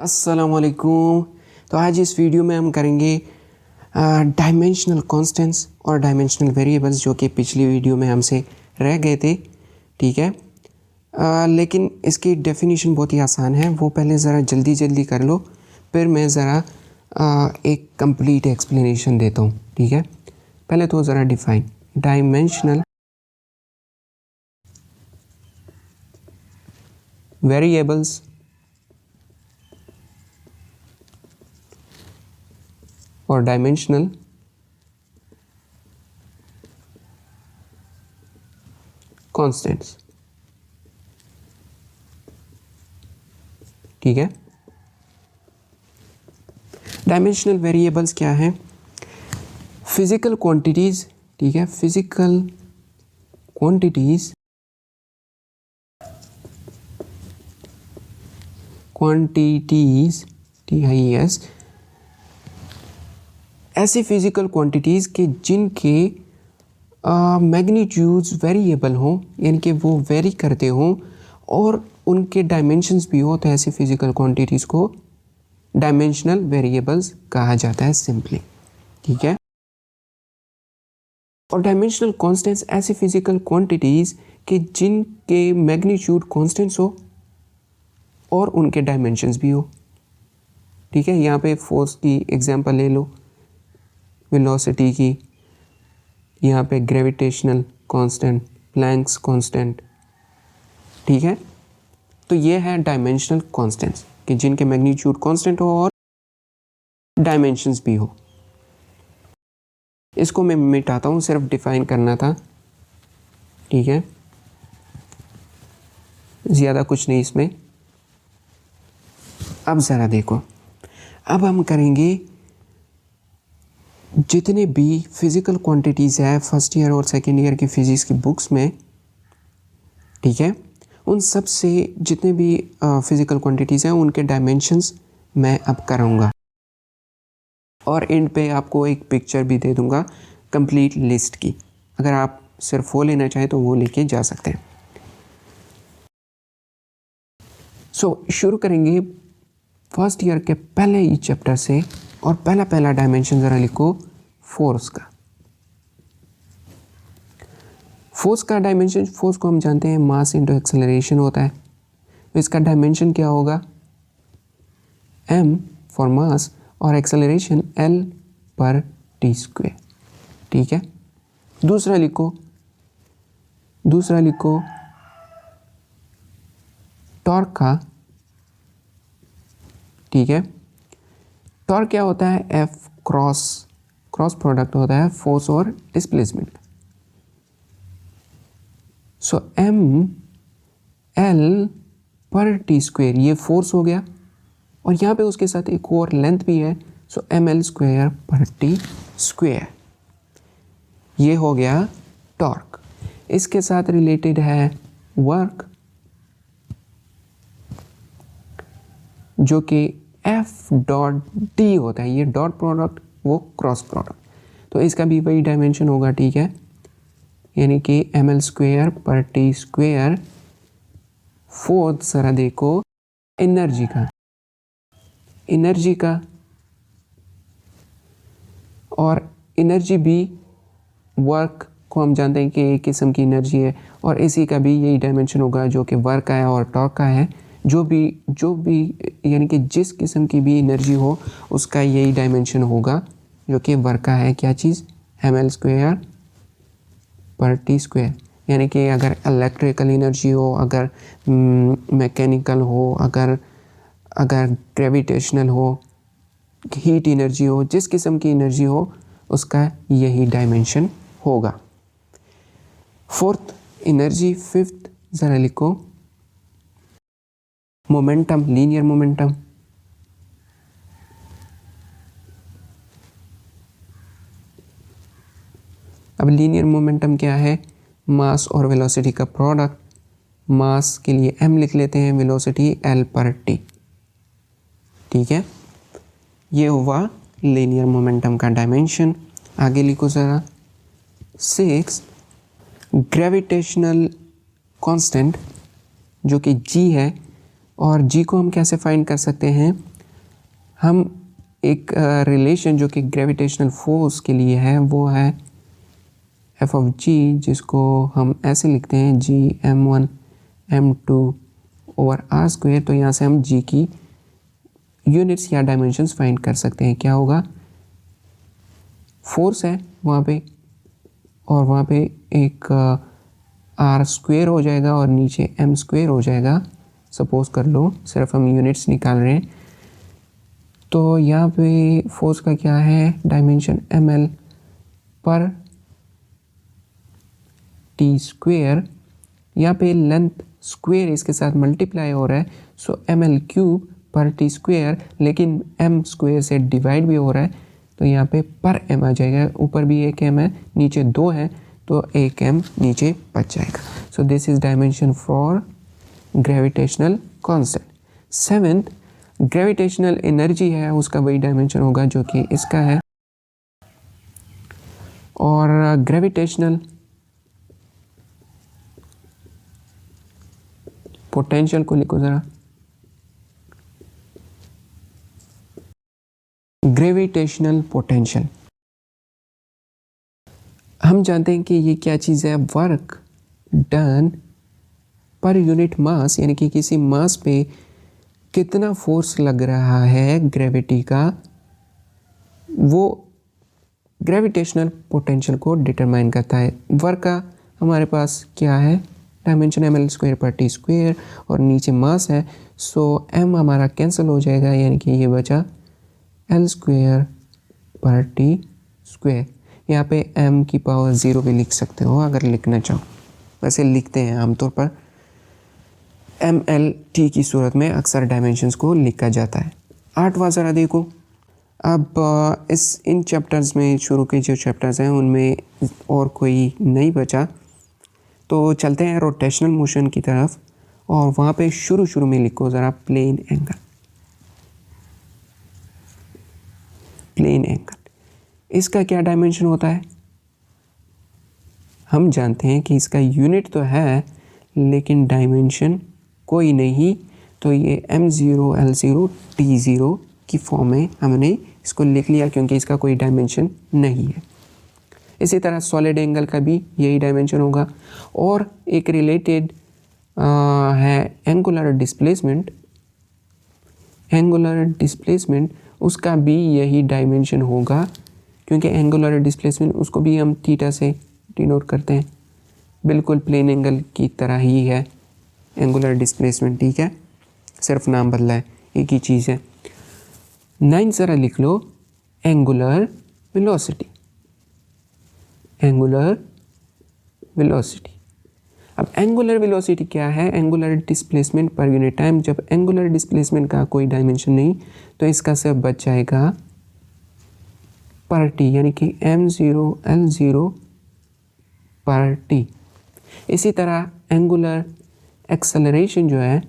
अस्सलामुअलैकुम। तो आज इस वीडियो में हम करेंगे डायमेंशनल कांस्टेंट्स और डायमेंशनल वेरिएबल्स जो कि पिछली वीडियो में हमसे रह गए थे। ठीक है, लेकिन इसकी डेफिनेशन बहुत ही आसान है, वो पहले ज़रा जल्दी जल्दी कर लो, फिर मैं ज़रा एक कंप्लीट एक्सप्लेनेशन देता हूँ। ठीक है, पहले तो ज़रा डिफाइन डायमेंशनल वेरिएबल्स और डायमेंशनल कांस्टेंट्स। ठीक है, डायमेंशनल वेरिएबल्स क्या है? Physical quantities. ठीक है, फिजिकल क्वांटिटीज TIES, ऐसी फिजिकल क्वांटिटीज के जिनके मैग्नीट्यूड्स वेरिएबल हों, यानी कि वो वेरी करते हों और उनके डायमेंशंस भी हो, तो ऐसी फिजिकल क्वांटिटीज़ को डायमेंशनल वेरिएबल्स कहा जाता है सिंपली। ठीक है, और डायमेंशनल कांस्टेंट्स ऐसी फिजिकल क्वांटिटीज़ के जिनके मैग्नीट्यूड कांस्टेंट्स हो और उनके डायमेंशंस भी हो। ठीक है, यहाँ पे फोर्स की एग्जांपल ले लो, वेलोसिटी की, यहाँ पे ग्रेविटेशनल कांस्टेंट, प्लैंक्स कांस्टेंट। ठीक है, तो ये है डायमेंशनल कांस्टेंट्स कि जिनके मैग्नीट्यूड कांस्टेंट हो और डायमेंशंस भी हो। इसको मैं मिटाता हूँ, सिर्फ डिफाइन करना था। ठीक है, ज़्यादा कुछ नहीं इसमें। अब ज़रा देखो, अब हम करेंगे जितने भी फिज़िकल क्वांटिटीज़ है फर्स्ट ईयर और सेकेंड ईयर की फिज़िक्स की बुक्स में। ठीक है, उन सब से जितने भी फिज़िकल क्वांटिटीज़ हैं उनके डायमेंशंस मैं अब करूँगा, और एंड पे आपको एक पिक्चर भी दे दूँगा कंप्लीट लिस्ट की। अगर आप सिर्फ वो लेना चाहें तो वो लेके जा सकते हैं। शुरू करेंगे फर्स्ट ईयर के पहले ही चैप्टर से, और पहला डायमेंशन ज़रा लिखो, फोर्स का। फोर्स का डायमेंशन, फोर्स को हम जानते हैं मास इंटू एक्सेलरेशन होता है, तो इसका डायमेंशन क्या होगा? m फॉर मास और एक्सेलरेशन L/t²। ठीक है, दूसरा लिखो टॉर्क का। ठीक है, टॉर्क क्या होता है? F क्रॉस प्रोडक्ट होता है फोर्स और डिस्प्लेसमेंट। सो mL/t², ये फोर्स हो गया, और यहाँ पे उसके साथ एक और लेंथ भी है, सो mL²/t²। ये हो गया टॉर्क। इसके साथ रिलेटेड है वर्क, जो कि F.d होता है, ये डॉट प्रोडक्ट, वो क्रॉस प्रोडक्ट, तो इसका भी वही डायमेंशन होगा। ठीक है, यानी कि mL²/t²। फोर्थ जरा देखो एनर्जी का, और एनर्जी भी वर्क को हम जानते हैं कि एक किस्म की एनर्जी है, और इसी का भी यही डायमेंशन होगा जो कि वर्क का है और टॉर्क का है। जो भी यानी कि जिस किस्म की भी एनर्जी हो उसका यही डायमेंशन होगा जो कि वर्क का है। क्या चीज़? mL²/t²। यानी कि अगर इलेक्ट्रिकल एनर्जी हो, अगर मैकेनिकल हो, अगर ग्रेविटेशनल हो, हीट एनर्जी हो, जिस किस्म की एनर्जी हो उसका यही डायमेंशन होगा। Fourth energy. फिफ्थ ज़रा लिखो मोमेंटम, लीनियर मोमेंटम। अब लीनियर मोमेंटम क्या है? मास और वेलोसिटी का प्रोडक्ट। मास के लिए m लिख लेते हैं, वेलोसिटी L/t। ठीक है, ये हुआ लीनियर मोमेंटम का डायमेंशन। आगे लिखो ज़रा 6 ग्रेविटेशनल कांस्टेंट, जो कि g है, और g को हम कैसे फाइंड कर सकते हैं? हम एक रिलेशन जो कि ग्रेविटेशनल फोर्स के लिए है वो है एफ ऑफ जी, जिसको हम ऐसे लिखते हैं G m1 m2/r²। तो यहाँ से हम जी की यूनिट्स या डायमेंशंस फाइंड कर सकते हैं। क्या होगा, फोर्स है वहाँ पे और वहाँ पे एक r² हो जाएगा और नीचे m² हो जाएगा। सपोज कर लो, सिर्फ हम यूनिट्स निकाल रहे हैं। तो यहाँ पे फोर्स का क्या है, डायमेंशन ml पर t²। यहाँ पे लेंथ स्क्वेयर इसके साथ मल्टीप्लाई हो रहा है, सो ml³ पर t², लेकिन m² से डिवाइड भी हो रहा है, तो यहाँ पे पर m आ जाएगा। ऊपर भी एक m है, नीचे 2 है, तो एक m नीचे बच जाएगा। So this is dimension for gravitational constant. 7th, gravitational energy है, उसका वही डायमेंशन होगा जो कि इसका है। और ग्रेविटेशनल पोटेंशियल को लिखो ज़रा। ग्रेविटेशनल पोटेंशियल, हम जानते हैं कि ये क्या चीज़ है, work done per unit mass, यानी कि किसी मास पे कितना फोर्स लग रहा है ग्रेविटी का, वो ग्रेविटेशनल पोटेंशियल को डिटरमाइन करता है। वर्क का हमारे पास क्या है, डायमेंशन ml² पर t², और नीचे मास है, सो m हमारा कैंसिल हो जाएगा, यानी कि ये बचा l² पर t²। यहाँ पे m की पावर 0 भी लिख सकते हो अगर लिखना चाहो, वैसे लिखते हैं आमतौर पर mlt की सूरत में अक्सर डायमेंशंस को लिखा जाता है। 8वां ज़रा देखो। अब इन चैप्टर्स में, शुरू के जो चैप्टर्स हैं उनमें और कोई नहीं बचा, तो चलते हैं रोटेशनल मोशन की तरफ। और वहाँ पे शुरू में लिखो ज़रा प्लेन एंगल। प्लेन एंगल, इसका क्या डायमेंशन होता है, हम जानते हैं कि इसका यूनिट तो है लेकिन डायमेंशन कोई नहीं, तो ये m0 l0 t0 की फॉर्म में हमने इसको लिख लिया क्योंकि इसका कोई डायमेंशन नहीं है। इसी तरह सॉलिड एंगल का भी यही डायमेंशन होगा। और एक रिलेटेड है एंगुलर डिस्प्लेसमेंट। एंगुलर डिस्प्लेसमेंट, उसका भी यही डायमेंशन होगा, क्योंकि एंगुलर डिस्प्लेसमेंट उसको भी हम थीटा से डिनोट करते हैं, बिल्कुल प्लेन एंगल की तरह ही है एंगुलर डिस्प्लेसमेंट, ठीक है, सिर्फ नाम बदला है, एक ही चीज़ है। 9 ज़रा लिख लो, एंगुलर वेलोसिटी। एंगुलर वेलोसिटी, अब एंगुलर वेलोसिटी क्या है, angular displacement per unit time. जब एंगुलर डिस्प्लेसमेंट का कोई डायमेंशन नहीं, तो इसका सिर्फ बच जाएगा पर टी, यानी कि m0 l0 पर टी। इसी तरह एंगुलर एक्सेलरेशन जो है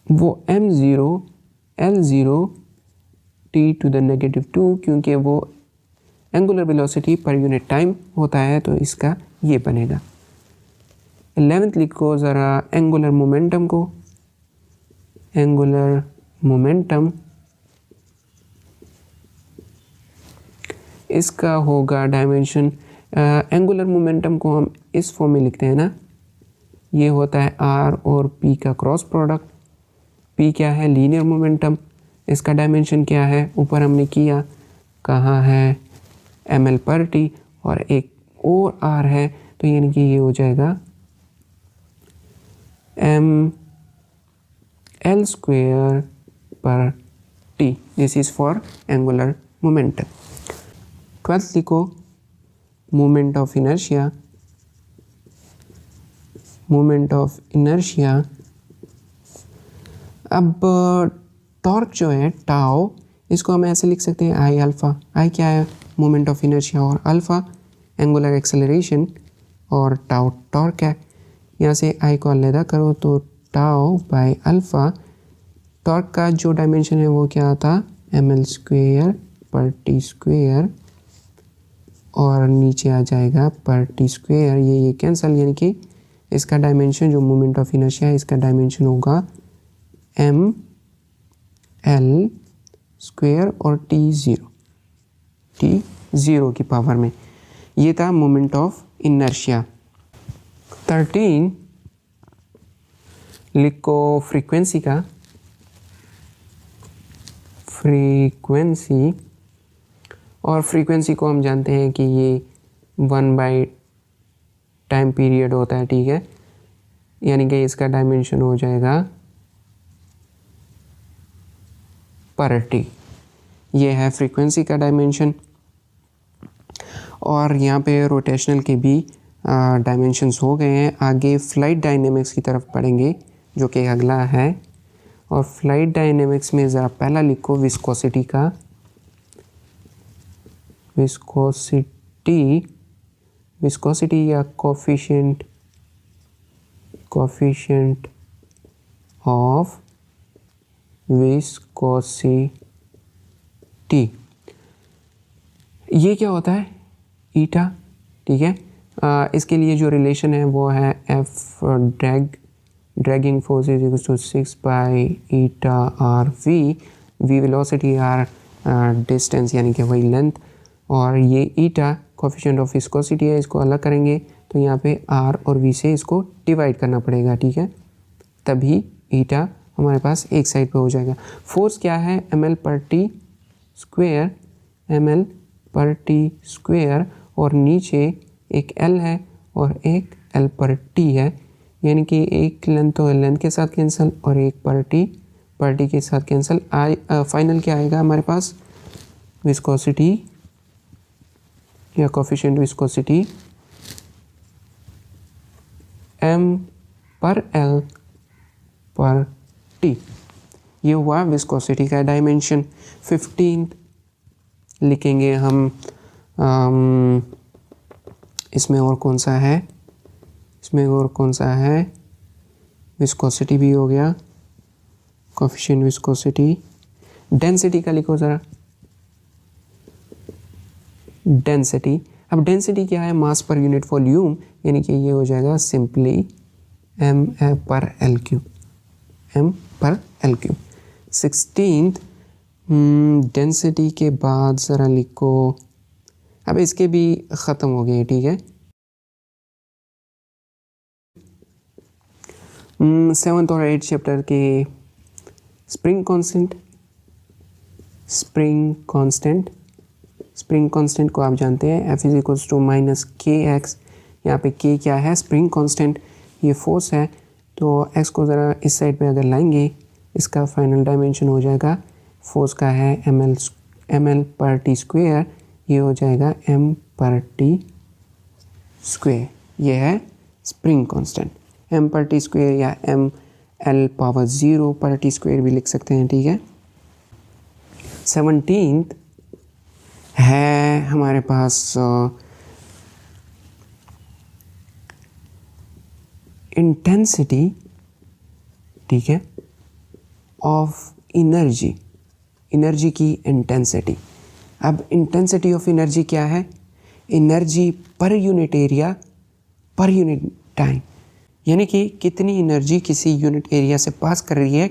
वो m0 l0 t⁻², क्योंकि वो angular velocity per unit time होता है, तो इसका ये बनेगा। 11th लिखो ज़रा एंगुलर मोमेंटम को। एंगुलर मोमेंटम, इसका होगा डायमेंशन, एंगुलर मोमेंटम को हम इस फॉर्म में लिखते हैं ना, ये होता है r और p का क्रॉस प्रोडक्ट। p क्या है, लीनियर मोमेंटम, इसका डायमेंशन क्या है, ऊपर हमने किया, कहाँ है, ml पर t, और एक और r है, तो यानी कि ये हो जाएगा ml² पर t। This is for angular momentum. 12th लिखो, moment of inertia. Moment of inertia, अब टॉर्क जो है टाउ, इसको हम ऐसे लिख सकते हैं आई अल्फ़ा। आई क्या है, मोमेंट ऑफ इनर्शिया, और अल्फ़ा एंगुलर एक्सेलरेशन, और टाउ टॉर्क है। यहाँ से आई को अलग करो तो टाउ बाय अल्फ़ा। टॉर्क का जो डायमेंशन है वो क्या आता, ml² पर t², और नीचे आ जाएगा पर t², ये कैंसल, यानी कि इसका डायमेंशन जो मोमेंट ऑफ इनर्शिया है, इसका डायमेंशन होगा m एल स्क्वायर और टी ज़ीरो की पावर में। ये था मोमेंट ऑफ इनर्शिया। 13 लिखो फ्रीक्वेंसी का, फ्रीक्वेंसी, और फ्रीक्वेंसी को हम जानते हैं कि ये 1 टाइम पीरियड होता है, ठीक है, यानी कि इसका डायमेंशन हो जाएगा पर टी। ये है फ्रीक्वेंसी का डायमेंशन। और यहाँ पे रोटेशनल के भी डायमेंशंस हो गए हैं। आगे फ्लाइट डायनेमिक्स की तरफ पढ़ेंगे जो कि अगला है। और फ्लाइट डायनेमिक्स में ज़रा पहला लिखो विस्कोसिटी का, विस्कोसिटी या कोफिशिएंट ऑफ विस्कोसिटी। ये क्या होता है? ईटा, ठीक है। इसके लिए जो रिलेशन है वो है F dragging force is equal to 6/η/r/v, V velocity, R distance यानी कि वही लेंथ, और ये ईटा कोफिशिएंट ऑफ विस्कोसिटी है। इसको अलग करेंगे तो यहाँ पे आर और वी से इसको डिवाइड करना पड़ेगा, ठीक है, तभी ईटा हमारे पास एक साइड पे हो जाएगा। फोर्स क्या है? ml/t², और नीचे एक L है और एक L/t है, यानी कि एक लेंथ तो लेंथ के साथ कैंसिल और एक पर टी के साथ कैंसिल। फाइनल क्या आएगा हमारे पास? विस्कोसिटी या कोफिशिएंट विस्कोसिटी m/L/t। ये हुआ विस्कोसिटी का डायमेंशन। 15 लिखेंगे हम, इसमें और कौन सा है? विस्कोसिटी भी हो गया, कोफिशिएंट विस्कोसिटी। डेंसिटी का लिखो ज़रा, डेंसिटी। अब डेंसिटी क्या है? मास पर यूनिट वॉल्यूम, यानी कि ये हो जाएगा सिंपली m/L3। 16 डेंसिटी के बाद ज़रा लिखो, अब इसके भी ख़त्म हो गए, ठीक है। 7th और 8th चैप्टर के स्प्रिंग कांस्टेंट को आप जानते हैं, F = -kx। यहाँ पे k क्या है? Spring constant. ये फोर्स है, तो x को ज़रा इस साइड पे अगर लाएंगे, इसका फाइनल डायमेंशन हो जाएगा, फोर्स का है ml/t², ये हो जाएगा m/t²। ये है स्प्रिंग कांस्टेंट, m/t² या ml⁻0/t² भी लिख सकते हैं, ठीक है। 17th है हमारे पास इंटेंसिटी, ठीक है, ऑफ एनर्जी की इंटेंसिटी। अब इंटेंसिटी ऑफ एनर्जी क्या है? Energy per unit area per unit time, यानी कि कितनी एनर्जी किसी यूनिट एरिया से पास कर रही है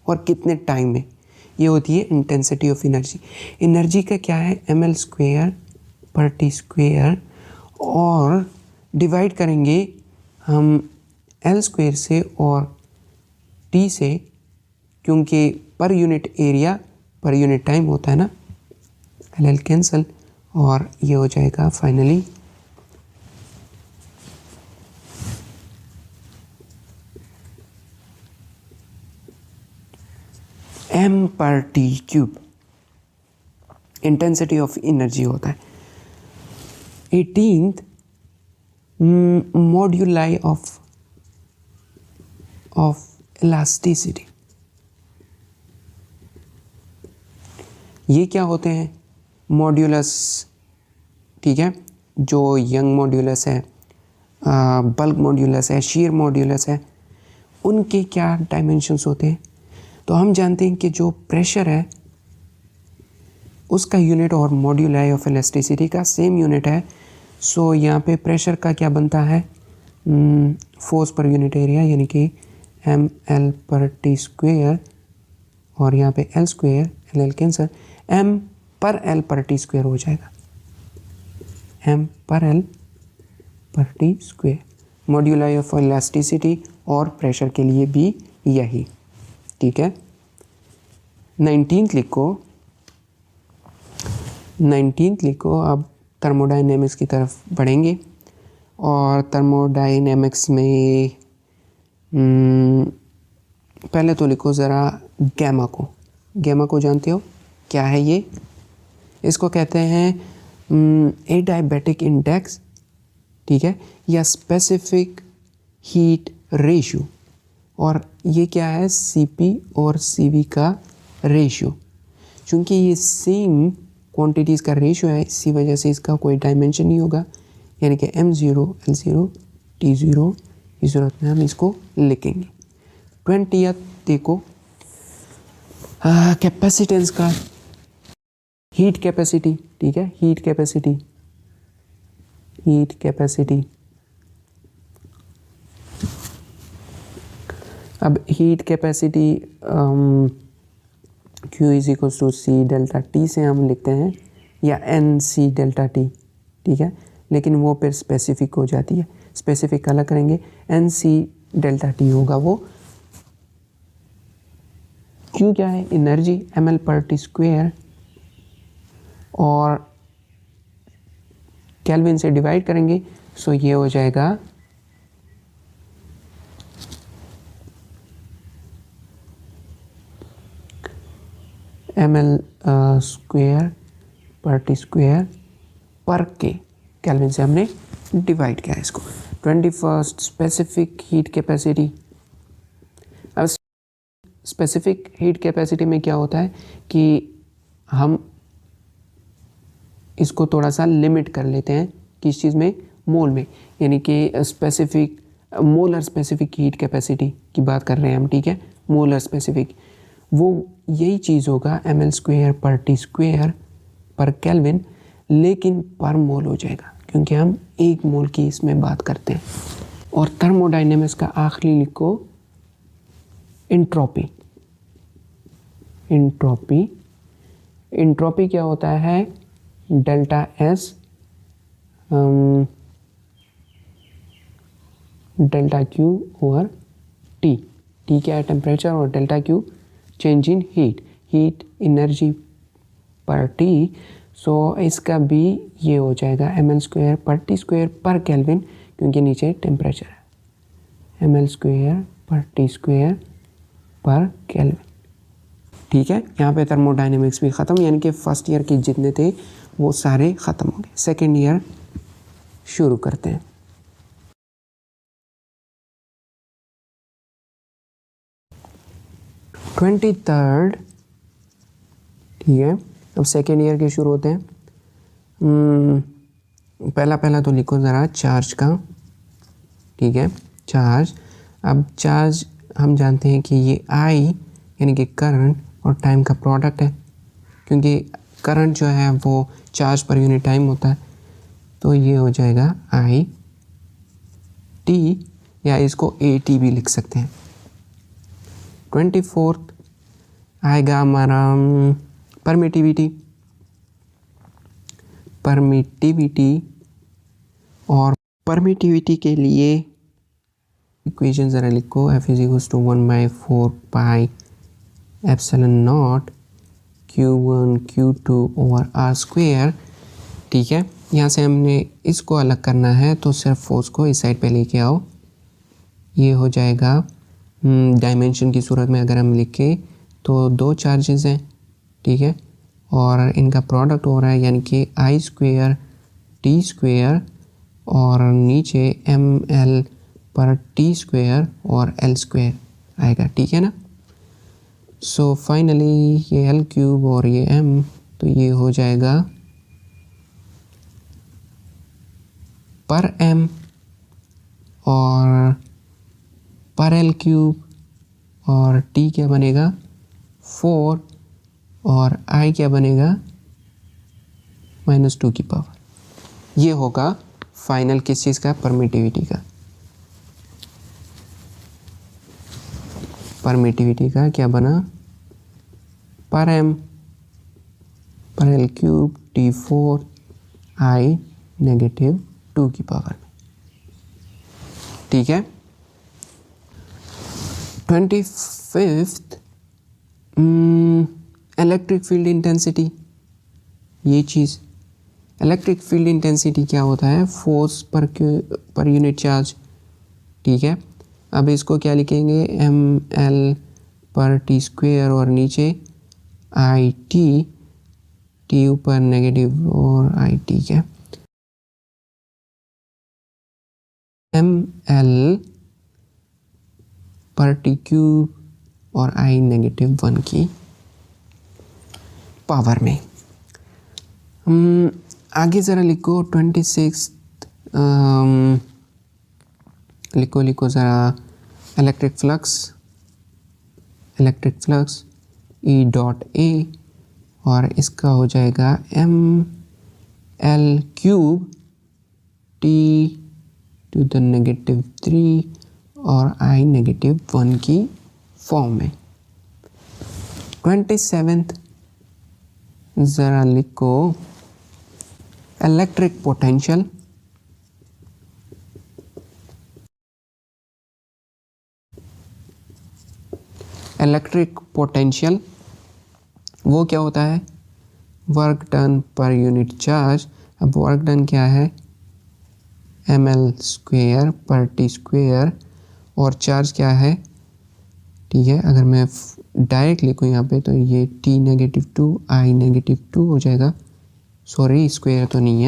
और कितने टाइम में, ये होती है इंटेंसिटी ऑफ एनर्जी। एनर्जी का क्या है? ml/t², और डिवाइड करेंगे हम L² से और T से, क्योंकि per unit area per unit time होता है ना, L कैंसिल, और ये हो जाएगा finally m/t³। Intensity of energy होता है। 18th मॉड्यूलाई of elasticity. ये क्या होते हैं? मॉड्यूलस, ठीक है, जो यंग मॉड्यूलस है, बल्क मॉड्यूलस है, शीयर मॉड्यूलस है, उनके क्या डायमेंशंस होते हैं? तो हम जानते हैं कि जो प्रेशर है उसका यूनिट और मॉड्यूलाई ऑफ इलास्टिसिटी का सेम यूनिट है। सो यहाँ पे प्रेशर का क्या बनता है? फोर्स पर यूनिट एरिया, यानी कि ml/t², और यहाँ पे L square, L L cancel, M पर एल पर टी स्क्वेयर हो जाएगा, एम पर एल पर T square. Moduli of elasticity और प्रेशर के लिए भी यही, ठीक है। 19th लिखो। अब थर्मोडायनेमिक्स की तरफ बढ़ेंगे और थर्मोडायनेमिक्स में पहले तो लिखो ज़रा गैमा को जानते हो क्या है ये? इसको कहते हैं एडियाबैटिक इंडेक्स, ठीक है, या स्पेसिफिक हीट रेशियो। और ये क्या है? सीपी और सीवी का रेशियो। चूँकि ये सेम क्वांटिटीज़ का रेशियो है, इसी वजह से इसका कोई डायमेंशन नहीं होगा, यानी कि M0 L0 T0 इस सूरत में हम इसको लिखेंगे। 20th देखो कैपेसिटेंस का, हीट कैपेसिटी, ठीक है, हीट कैपेसिटी। अब heat capacity Q is equals to C delta T से हम लिखते हैं, या एन सी डेल्टा टी, ठीक है, लेकिन वो फिर स्पेसिफिक हो जाती है, स्पेसिफिक अलग करेंगे, एन सी डेल्टा टी होगा वो। Q क्या है? एनर्जी, ml पर टी स्क्वेयर, और केल्विन से डिवाइड करेंगे, सो ये हो जाएगा ml स्क्वेयर पर टी स्क्वेयर पर के। केल्विन से हमने डिवाइड किया इसको। 21st specific heat capacity. अब स्पेसिफिक हीट कैपेसिटी में क्या होता है कि हम इसको थोड़ा सा लिमिट कर लेते हैं, किस चीज़ में? मोल में, यानी कि specific molar specific heat capacity की बात कर रहे हैं हम, ठीक है, मोलर स्पेसिफिक, वो यही चीज़ होगा ml स्क्वेयर पर टी स्क्वेयर पर केल्विन, लेकिन पर मोल हो जाएगा क्योंकि हम 1 मोल की इसमें बात करते हैं। और थर्मोडायनेमिक्स का आखिरी लिखो इंट्रोपी। इंट्रोपी क्या होता है? Delta S delta Q over T. T क्या है? टेम्परेचर, और delta Q change in heat energy पर टी। सो इसका भी ये हो जाएगा ml स्क्वेयर पर टी स्क्वेयर पर केल्विन, क्योंकि नीचे टेम्परेचर है, ml स्क्वेयर पर टी स्क्वेयर पर केल्विन, ठीक है। यहाँ पे थर्मोडायनेमिक्स भी ख़त्म, यानी कि फर्स्ट ईयर के जितने थे वो सारे ख़त्म हो गए। सेकेंड ईयर शुरू करते हैं। ट्वेंटी थर्ड, ठीक है। अब सेकेंड ईयर के शुरू होते हैं। पहला तो लिखो ज़रा चार्ज का, ठीक है, चार्ज। अब चार्ज हम जानते हैं कि ये आई यानी कि करंट और टाइम का प्रोडक्ट है, क्योंकि करंट जो है वो चार्ज पर यूनिट टाइम होता है, तो ये हो जाएगा आई टी, या इसको ए टी भी लिख सकते हैं। 24th आएगा हमारा परमिटिविटी, और परमिटिविटी के लिए इक्वेशन ज़रा लिखो, F is equals to 1/4 pi epsilon not Q1 Q2 over R square, ठीक है। यहाँ से हमने इसको अलग करना है, तो सिर्फ फोर्स को इस साइड पे लेके आओ, ये हो जाएगा डायमेंशन की सूरत में अगर हम लिखें तो 2 चार्जेस हैं, ठीक है, और इनका प्रोडक्ट हो रहा है, यानी कि आई स्क्वेयर टी स्क्वेयर, और नीचे ml पर टी स्क्वेयर और एल स्क्वेयर आएगा, ठीक है ना। सो फाइनली ये एल क्यूब और ये m, तो ये हो जाएगा पर m और पर एल क्यूब, और t क्या बनेगा 4, और i क्या बनेगा -2 की पावर। ये होगा फाइनल किस चीज़ का? परमिटिविटी का। परमिटिविटी का क्या बना? पर एम पर एल क्यूब T4 I -2 की पावर में। ठीक है। 25th electric field intensity. ये चीज़ इलेक्ट्रिक फील्ड इंटेंसिटी क्या होता है? Force per unit charge. ठीक है। अब इसको क्या लिखेंगे? ml पर टी स्क्वेयर और नीचे आई टी ऊपर नेगेटिव और आई। ठीक है। ml पर टी क्यूब और आई -1 की पावर में। आगे ज़रा लिखो 26 लिखो ज़रा electric flux E dot A और इसका हो जाएगा ml क्यूब T⁻³ और I -1 की फॉर्म में। 27th ज़रा लिखो इलेक्ट्रिक पोटेंशियल। इलेक्ट्रिक पोटेंशियल वो क्या होता है? Work done per unit charge. अब वर्क डन क्या है? ml² पर टी स्क्वेयर और चार्ज क्या है? ठीक है। अगर मैं डायरेक्ट लिखूँ यहाँ पे तो ये T-2 I -2 हो जाएगा। सॉरी, स्क्वायर तो नहीं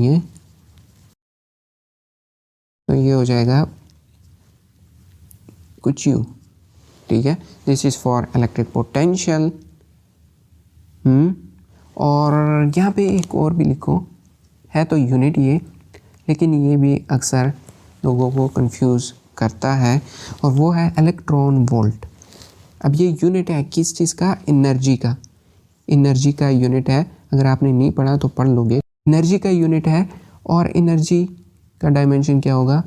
है, तो ये हो जाएगा कुछ यूँ। ठीक है। This is for electric potential. और यहाँ पे एक और भी लिखो, है तो यूनिट ये, लेकिन ये भी अक्सर लोगों को कंफ्यूज करता है और वो है इलेक्ट्रॉन वोल्ट। अब ये यूनिट है किस चीज़ का? एनर्जी का यूनिट है। अगर आपने नहीं पढ़ा तो पढ़ लोगे। एनर्जी का यूनिट है और एनर्जी का डायमेंशन क्या होगा?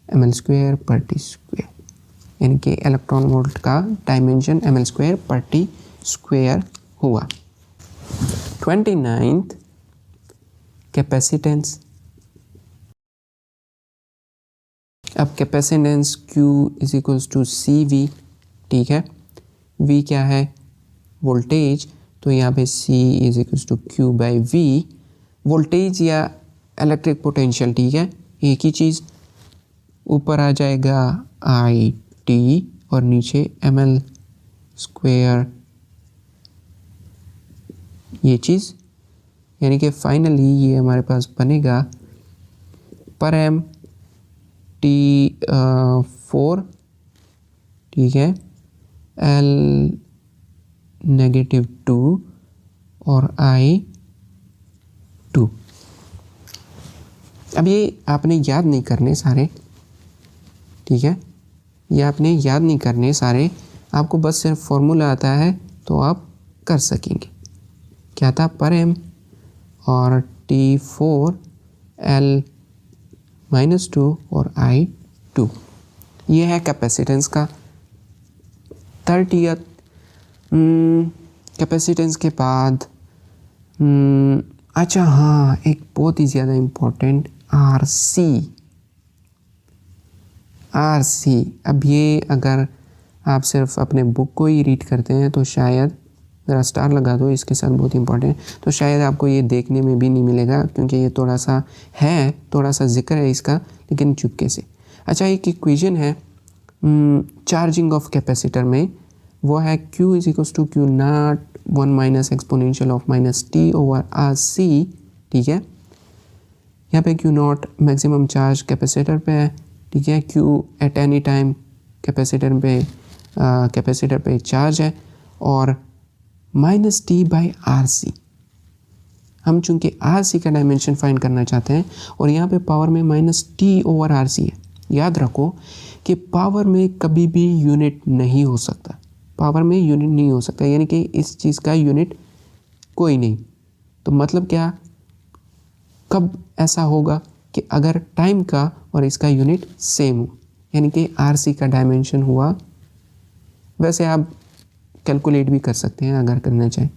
ml² पर टी स्क्वेयर, यानी कि इलेक्ट्रॉन वोल्ट का डायमेंशन ml² पर टी स्क्वेयर हुआ। 29th capacitance. अब कैपेसिटेंस Q = CV। ठीक है। V क्या है? वोल्टेज। तो यहाँ पे C = Q/V, वोल्टेज या इलेक्ट्रिक पोटेंशियल। ठीक है। एक ही चीज़, ऊपर आ जाएगा IT और नीचे ml²। ये चीज़, यानी कि फाइनली ये हमारे पास बनेगा पर एम T4। ठीक है। L -2 और I2। अब ये आपने याद नहीं करने सारे। ठीक है। ये आपने याद नहीं करने सारे, आपको बस सिर्फ फॉर्मूला आता है तो आप कर सकेंगे। क्या था? पर एम और T4 L -2 और I2। ये है कैपेसिटेंस का। 30th कैपेसिटेंस के बाद अच्छा हाँ, एक बहुत ही ज़्यादा इम्पोर्टेंट RC। अब ये अगर आप सिर्फ अपने बुक को ही रीड करते हैं तो शायद, ज़रा स्टार लगा दो इसके साथ, बहुत इंपॉर्टेंट, तो शायद आपको ये देखने में भी नहीं मिलेगा क्योंकि ये थोड़ा सा जिक्र है इसका, लेकिन चुपके से। अच्छा, एक इक्वेशन है चार्जिंग ऑफ कैपेसिटर में, वो है Q = Q0 1 - exponential of -T/RC। ठीक है। यहाँ पे Q0 मैक्सिमम चार्ज कैपेसिटर पे है। ठीक है। Q at any time capacitor पे चार्ज है और -T/RC। हम चूंकि RC का डायमेंशन फाइंड करना चाहते हैं और यहाँ पे पावर में -T/RC है। याद रखो कि पावर में कभी भी यूनिट नहीं हो सकता, यानी कि इस चीज़ का यूनिट कोई नहीं। तो मतलब क्या, कब ऐसा होगा कि अगर टाइम का और इसका यूनिट सेम हो, यानी कि RC का डायमेंशन हुआ वैसे आप कैलकुलेट भी कर सकते हैं अगर करना चाहें।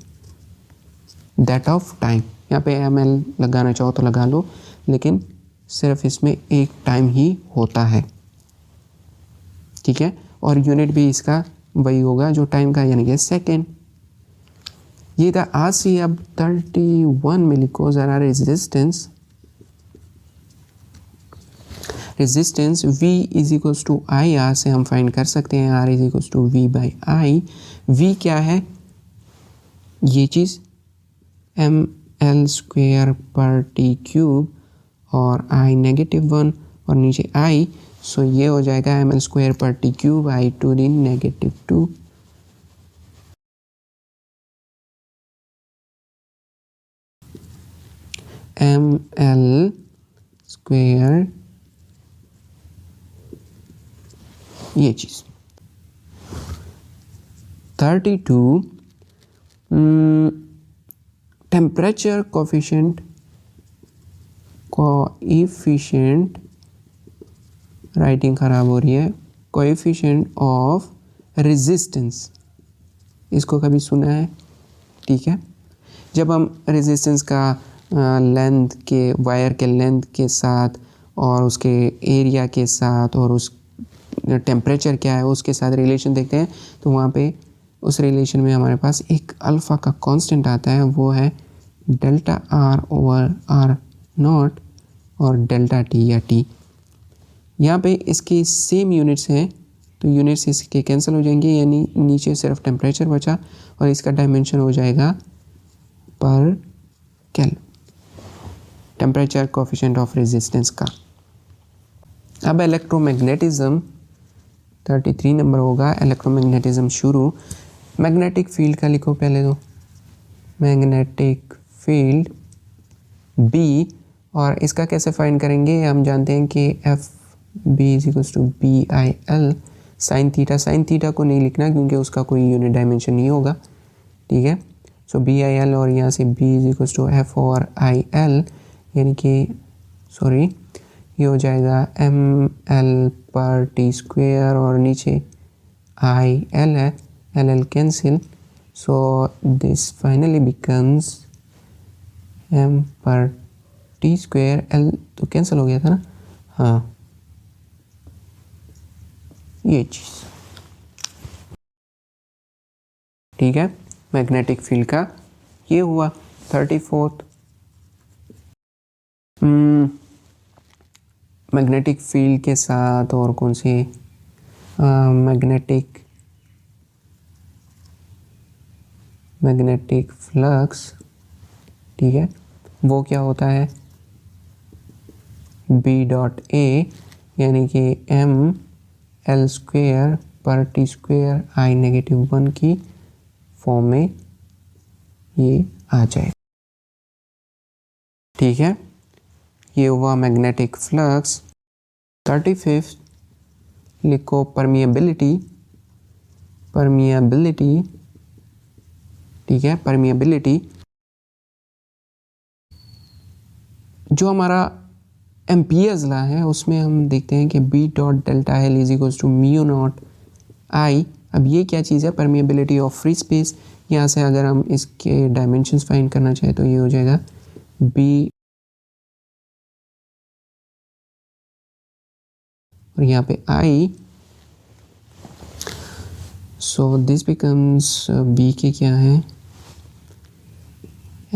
दैट ऑफ टाइम, यहाँ पे ml लगाना चाहो तो लगा लो, लेकिन सिर्फ इसमें एक टाइम ही होता है, ठीक है। और यूनिट भी इसका वही होगा जो टाइम का, यानी कि सेकेंड। ये था आज से। अब 31 में लिखो ज़रा resistance. Resistance V is equals to I, R से हम फाइंड कर सकते हैं R is equals to V by I. V क्या है, ये चीज़ ml स्क्वेयर पर टी क्यूब, और I -1 और नीचे I, सो ये हो जाएगा ml स्क्वेयर पर T cube I to the -2। ml square, ये चीज़ 32 टेम्परेचर कोएफिशिएंट, राइटिंग ख़राब हो रही है, कोएफिशिएंट ऑफ रेजिस्टेंस, इसको कभी सुना है? ठीक है, जब हम रेजिस्टेंस का लेंथ के, वायर के लेंथ के साथ और उसके एरिया के साथ और उस टेम्परेचर क्या है उसके साथ रिलेशन देखते हैं, तो वहाँ पे उस रिलेशन में हमारे पास एक अल्फ़ा का कांस्टेंट आता है, वो है delta R over R not और डेल्टा टी या टी। यहाँ पे इसके सेम यूनिट्स हैं, तो यूनिट्स इसके कैंसिल हो जाएंगे, यानी नीचे सिर्फ टेम्परेचर बचा और इसका डायमेंशन हो जाएगा पर kelvin, temperature coefficient of resistance का। अब इलेक्ट्रोमैग्नेटिज्म 33 नंबर होगा। इलेक्ट्रोमैग्नेटिज्म शुरू। मैग्नेटिक फील्ड का लिखो पहले, तो मैग्नेटिक फील्ड B, और इसका कैसे फाइंड करेंगे, हम जानते हैं कि F B is equals to B I L sine theta. Sine theta को नहीं लिखना क्योंकि उसका कोई यूनिट डायमेंशन नहीं होगा, ठीक है। सो बी आई एल, और यहाँ से B is equals to F और आई एल, यानी कि सॉरी ये हो जाएगा एम एल पर टी स्क्वेयर, और नीचे आई एल है, L L cancel, so this finally becomes M पर टी स्क्वेयर, एल तो कैंसिल हो गया था ना, हाँ ये चीज़, ठीक है। मैग्नेटिक फील्ड का ये हुआ। 34 मैग्नेटिक फील्ड के साथ और कौन से, मैग्नेटिक फ्लक्स, ठीक है, वो क्या होता है बी डॉट ए, यानी कि एम एल स्क्वेयर पर टी स्क्वेयर आई -1 की फॉर्म में ये आ जाए, ठीक है। ये हुआ मैग्नेटिक फ्लक्स। 35 लिखो परमिएबिलिटी। परमिएबिलिटी, ठीक है। परमिएबिलिटी जो हमारा एम्पियर्स लॉ है उसमें हम देखते हैं कि B dot delta L is equals to mu naught I. अब ये क्या चीज़ है, परमिएबिलिटी ऑफ फ्री स्पेस। यहाँ से अगर हम इसके डायमेंशंस फाइंड करना चाहें तो ये हो जाएगा बी, और यहाँ पे आई, सो दिस बिकम्स बी के क्या है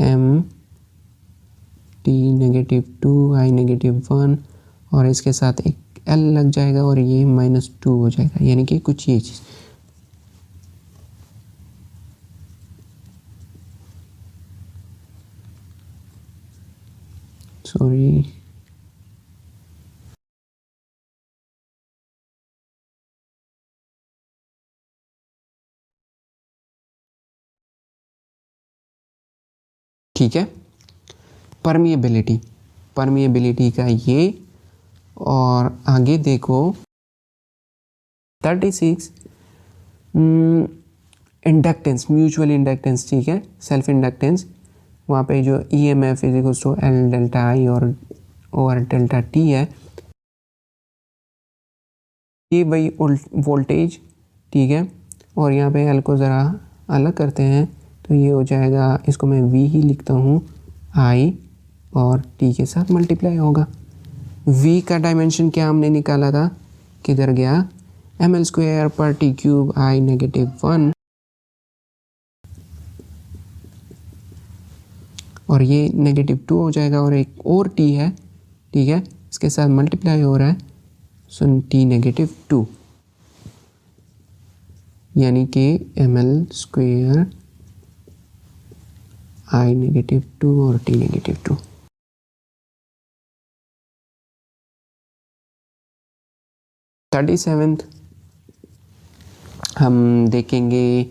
एम टी -2 आई -1, और इसके साथ एक एल लग जाएगा और ये -2 हो जाएगा, यानी कि कुछ ये चीज़। सॉरी, ठीक है। परमिएबिलिटी, परमिएबिलिटी का ये, और आगे देखो 36 इंडक्टेंस, म्यूचुअल इंडक्टेंस, ठीक है, सेल्फ इंडक्टेंस। वहाँ पे जो E M F is equals to L delta I और डेल्टा टी है, ये वही वोल्टेज, ठीक है, और यहाँ पे एल को ज़रा अलग करते हैं तो ये हो जाएगा, इसको मैं वी ही लिखता हूँ, आई और टी के साथ मल्टीप्लाई होगा। वी का डायमेंशन क्या हमने निकाला था, किधर गया, एम एल स्क्वायर पर टी क्यूब आई -1 और ये -2 हो जाएगा और एक और टी है, ठीक है, इसके साथ मल्टीप्लाई हो रहा है, सो टी -2 यानी कि एम एल स्क्वायर आई -2 और टी -2। थर्टी सेवेंथ हम देखेंगे,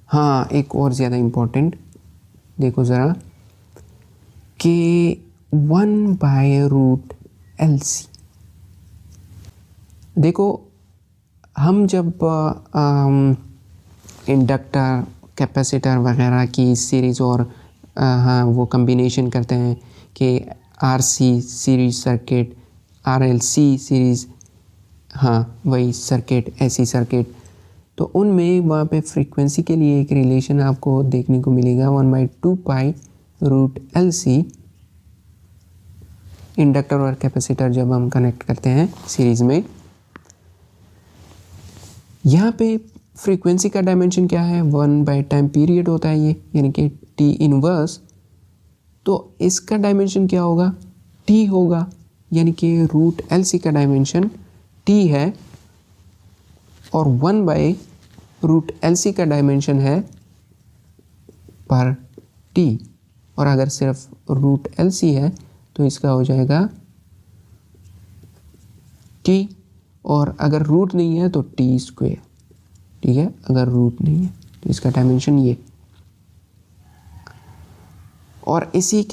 हाँ एक और ज़्यादा इम्पोर्टेंट, देखो ज़रा कि 1/√LC। देखो हम जब इंडक्टर कैपेसिटर वगैरह की सीरीज़ और हाँ वो कम्बिनेशन करते हैं कि RC series circuit, RLC series, हाँ वही सर्किट, ऐसी सर्किट, तो उनमें वहाँ पे फ्रीक्वेंसी के लिए एक रिलेशन आपको देखने को मिलेगा 1/2π√LC। इंडक्टर और कैपेसिटर जब हम कनेक्ट करते हैं सीरीज़ में, यहाँ पे फ्रीक्वेंसी का डायमेंशन क्या है, 1/टाइम पीरियड होता है ये, यानी कि टी इनवर्स, तो इसका डायमेंशन क्या होगा, टी होगा, यानी कि √LC का डायमेंशन टी है और 1/√LC का डायमेंशन है पर टी, और अगर सिर्फ √LC है तो इसका हो जाएगा टी, और अगर रूट नहीं है तो टी स्क्वायर, ठीक है, अगर रूट नहीं है तो इसका डायमेंशन ये। और इसी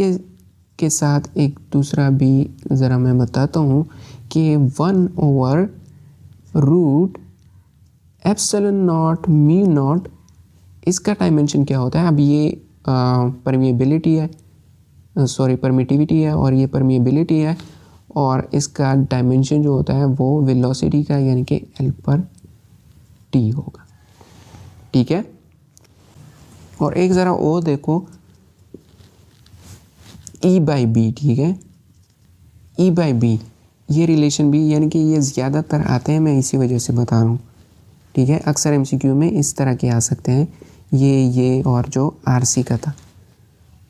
के साथ एक दूसरा भी ज़रा मैं बताता हूँ कि 1/√ε0μ0, इसका डायमेंशन क्या होता है। अब ये परमिएबिलिटी है, परमिटिविटी है और ये परमिएबिलिटी है, और इसका डायमेंशन जो होता है वो वेलोसिटी का, यानी कि L/T होगा, ठीक है। और एक ज़रा और देखो E/B, ठीक है, E/B ये रिलेशन भी, यानी कि ये ज़्यादातर आते हैं, मैं इसी वजह से बता रहा हूँ, ठीक है। अक्सर MCQ में इस तरह के आ सकते हैं, ये और जो RC का था,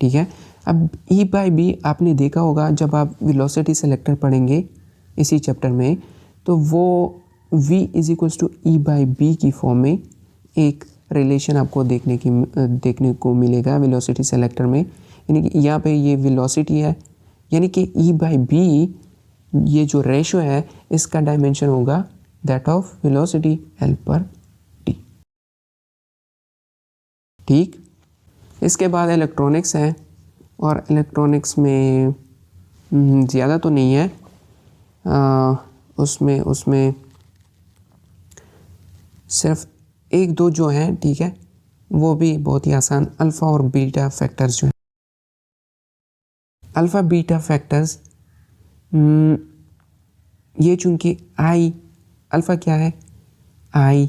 ठीक है। अब E/B आपने देखा होगा जब आप वेलोसिटी सेलेक्टर पढ़ेंगे इसी चैप्टर में, तो वो V = E/B की फॉर्म में एक रिलेशन आपको देखने को मिलेगा वेलोसिटी सेलेक्टर में, यानी कि यहाँ पे ये वेलोसिटी है, यानी कि E/B ये जो रेशो है इसका डायमेंशन होगा दैट ऑफ वेलोसिटी L/T, ठीक। इसके बाद इलेक्ट्रॉनिक्स है, और इलेक्ट्रॉनिक्स में ज़्यादा तो नहीं है, उसमें सिर्फ एक दो जो हैं, ठीक है, वो भी बहुत ही आसान, अल्फ़ा और बीटा फैक्टर्स जो हैं। अल्फ़ा बीटा फैक्टर्स, ये चूँकि अल्फ़ा क्या है, IC/IE,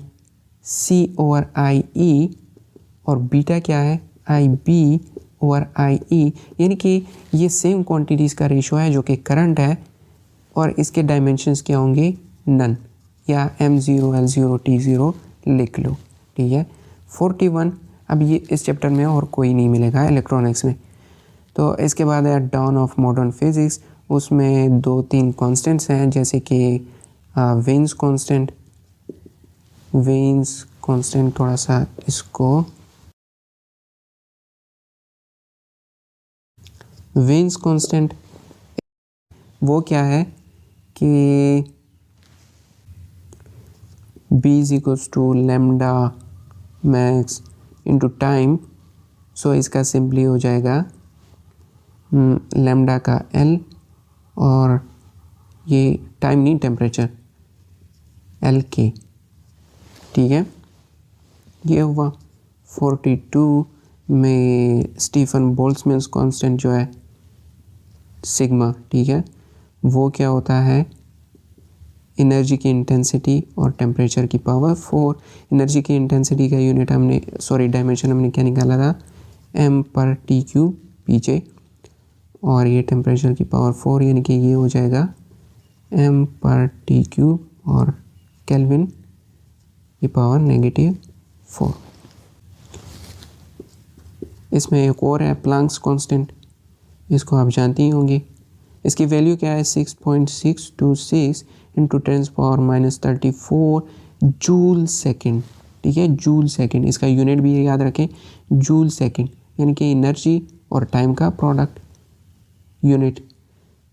और बीटा क्या है, IB/IE, यानी कि ये सेम क्वांटिटीज़ का रेशो है जो कि करंट है, और इसके डायमेंशंस क्या होंगे, नन, या M0 L0 T0 लिख लो, ठीक है। 41, अब ये इस चैप्टर में और कोई नहीं मिलेगा इलेक्ट्रॉनिक्स में। तो इसके बाद है डाउन ऑफ मॉडर्न फिज़िक्स, उसमें 2-3 कॉन्स्टेंट्स हैं, जैसे कि वेन्स कांस्टेंट, थोड़ा सा इसको वेन्स कांस्टेंट वो क्या है कि B = lambda max into time, so इसका सिंपली हो जाएगा लैम्डा का L, और ये टाइम नहीं, टेम्परेचर LK, ठीक है। ये हुआ 42 में स्टीफन बोल्ट्जमैन कांस्टेंट जो है सिग्मा, ठीक है, वो क्या होता है एनर्जी की इंटेंसिटी और टेम्परेचर की पावर 4। एनर्जी की इंटेंसिटी का यूनिट डायमेंशन हमने क्या निकाला था, m/t³ पीछे, और ये टेम्परेचर की पावर 4 यानी कि ये हो जाएगा m/t³ और केल्विन की पावर -4। इसमें एक और है प्लैंक्स कांस्टेंट, इसको आप जानती ही होंगी। इसकी वैल्यू क्या है, 6.626 × 10⁻34 जूल सेकेंड। ठीक है, जूल सेकेंड, इसका यूनिट भी याद रखें, जूल सेकेंड, यानी कि एनर्जी और टाइम का प्रोडक्ट यूनिट।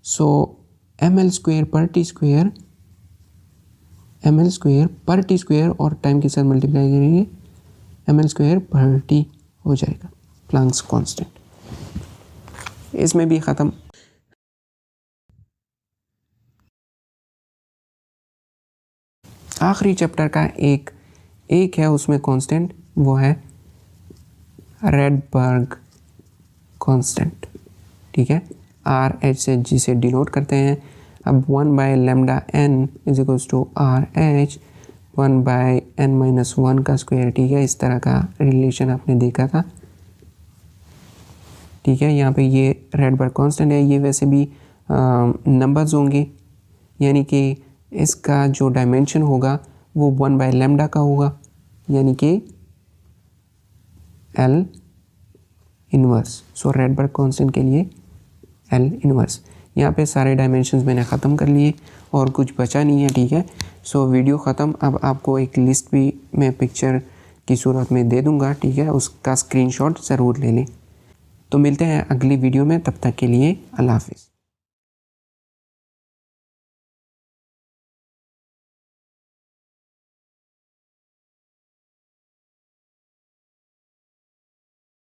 सो ml² पर टी स्क्वायर और टाइम के साथ मल्टीप्लाई करेंगे, ml²/t हो जाएगा प्लैंक्स कांस्टेंट। इसमें भी ख़त्म। आखिरी चैप्टर का एक है उसमें कांस्टेंट, वो है रेडबर्ग कांस्टेंट। ठीक है, RH से जिसे डिनोट करते हैं। अब 1/λn = RH 1/n-1 का स्क्वायर। ठीक है, इस तरह का रिलेशन आपने देखा था। ठीक है, यहाँ पे ये रेडबर्ग कांस्टेंट है। ये वैसे भी नंबर्स होंगे, यानी कि इसका जो डायमेंशन होगा वो 1/λ का होगा, यानी कि L इनवर्स। सो रेडबर्ग कांस्टेंट के लिए L इनवर्स। यहाँ पे सारे डायमेंशंस मैंने ख़त्म कर लिए और कुछ बचा नहीं है। ठीक है, सो वीडियो ख़त्म। अब आपको एक लिस्ट भी मैं पिक्चर की सूरत में दे दूँगा। ठीक है, उसका स्क्रीनशॉट ज़रूर ले लें। तो मिलते हैं अगली वीडियो में, तब तक के लिए अल्लाह हाफ़िज़।